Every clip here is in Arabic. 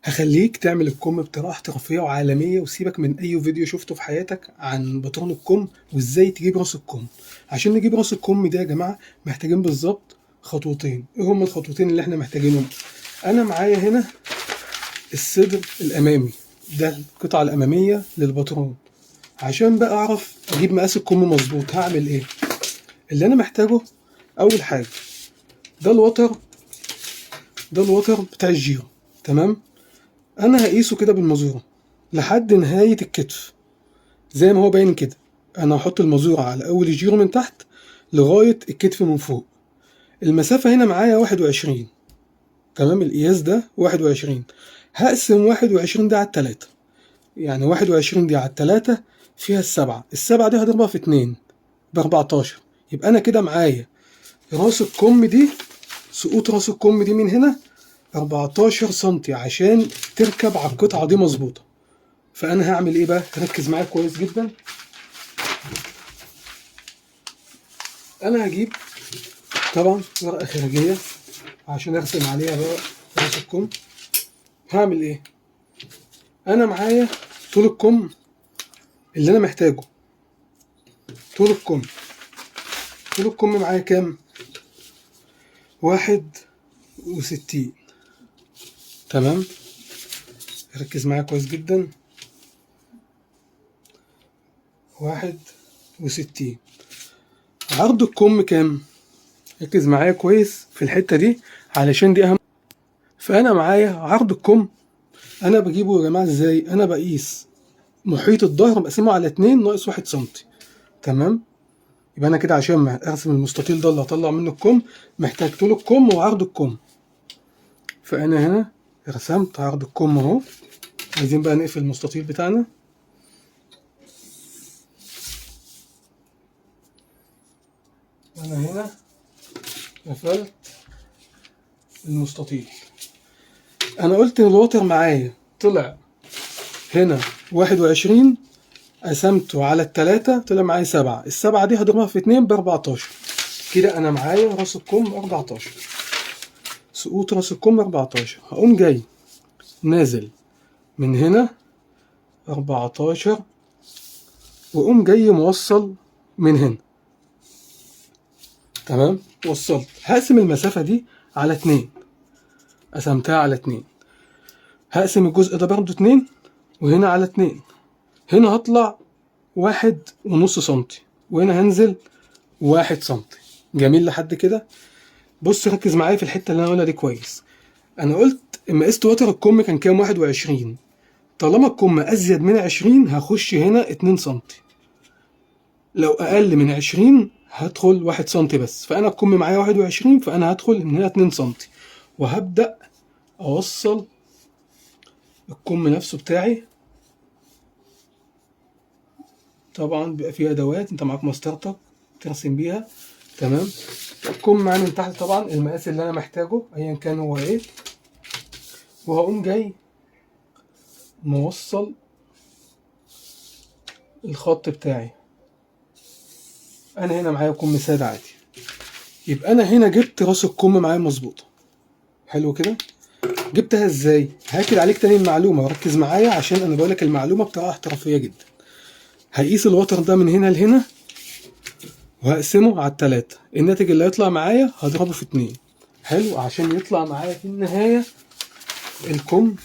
هخليك تعمل الكم بطريقة احترافية وعالمية، وسيبك من أي فيديو شفته في حياتك عن باترون الكم وإزاي تجيب راس الكم. عشان نجيب راس الكم ده يا جماعة محتاجين بالظبط خطوتين. إيه هما الخطوتين اللي إحنا محتاجينهم؟ أنا معايا هنا الصدر الأمامي، ده القطعة الأمامية للباترون. عشان بقى أعرف أجيب مقاس الكم مظبوط هعمل إيه؟ اللي أنا محتاجه أول حاجة ده الوتر بتاع الجيرو، تمام؟ انا هقيسه كده بالمزوره لحد نهايه الكتف زي ما هو باين كده. انا هحط المزوره على اول الجيرو من تحت لغايه الكتف من فوق. المسافه هنا معايا 21، تمام؟ القياس ده 21. هقسم 21 ده على 3، يعني 21 دي على 3 فيها السبعة دي هضربها في 2 ب14. يبقى انا كده معايا راس الكم دي، سقوط راس الكم دي من هنا 14 سنتي عشان تركب على القطعة دي مظبوطة. فأنا هعمل إيه بقى؟ ركز معايا كويس جدا. أنا هجيب طبعا ورقة خارجية عشان أرسم عليها بقى راس الكم. هعمل إيه؟ أنا معايا طول الكم اللي أنا محتاجه. طول الكم معايا كام؟ 61، تمام؟ ركز معايا كويس جدا. 61. عرض الكم كام؟ ركز معايا كويس في الحتة دي علشان دي أهم. فأنا معايا عرض الكم، أنا بجيبه يا جماعة إزاي؟ أنا بقيس محيط الظهر بقسمه على 2 ناقص 1 سنتي، تمام؟ يبقى أنا كده عشان ما أرسم المستطيل ده اللي هطلع منه الكم محتاج طول الكم وعرض الكم. فأنا هنا رسمت عرض الكم أهو. عايزين بقى نقفل المستطيل بتاعنا. أنا هنا قفلت المستطيل. أنا قلت إن الوتر معايا طلع هنا 21، قسمته على 3 طلع معايا 7. ال7 دي هضربها في 2 ب14. كده أنا معايا راس الكم 14، سقوط راس الكم 14. هقوم جاي نازل من هنا 14 وأقوم جاي موصل من هنا، تمام؟ وصلت. هقسم المسافة دي على 2، قسمتها على 2. هقسم الجزء ده برضه 2 وهنا على 2. هنا هطلع 1.5 سنتي وهنا هنزل 1 سنتي. جميل لحد كده؟ بص ركز معايا في الحتة اللي أنا هقولها دي كويس. أنا قلت إما قست وتر الكم كان كام؟ 21. طالما الكم أزيد من 20 هخش هنا 2 سنتي، لو أقل من 20 هدخل 1 سنتي بس. فأنا الكم معايا 21، فأنا هدخل من هنا 2 سنتي وهبدأ أوصل الكم نفسه بتاعي. طبعا بيبقى فيه أدوات، أنت معاك مسطرتك ترسم بيها، تمام؟ الكم معايا من تحت طبعا المقاس اللي أنا محتاجه أيا كان هو إيه، وهقوم جاي موصل الخط بتاعي. انا هنا معايا كم سادة عادي، يبقى انا هنا جبت راس الكم معايا مظبوطه. حلو كده؟ جبتها ازاي؟ هاكد عليك تاني المعلومه وركز معايا عشان انا بقولك المعلومه بطريقه احترافيه جدا. هقيس الوتر ده من هنا لهنا وهقسمه على 3. الناتج اللي هيطلع معايا هضربه في 2. حلو، عشان يطلع معايا في النهايه الكم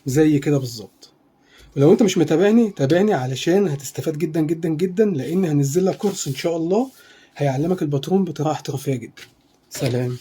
زي كده بالظبط. ولو انت مش متابعني تابعني علشان هتستفاد جدا جدا جدا، لان هنزل لك كورس ان شاء الله هيعلمك الباترون بطريقه احترافيه جدا. سلام.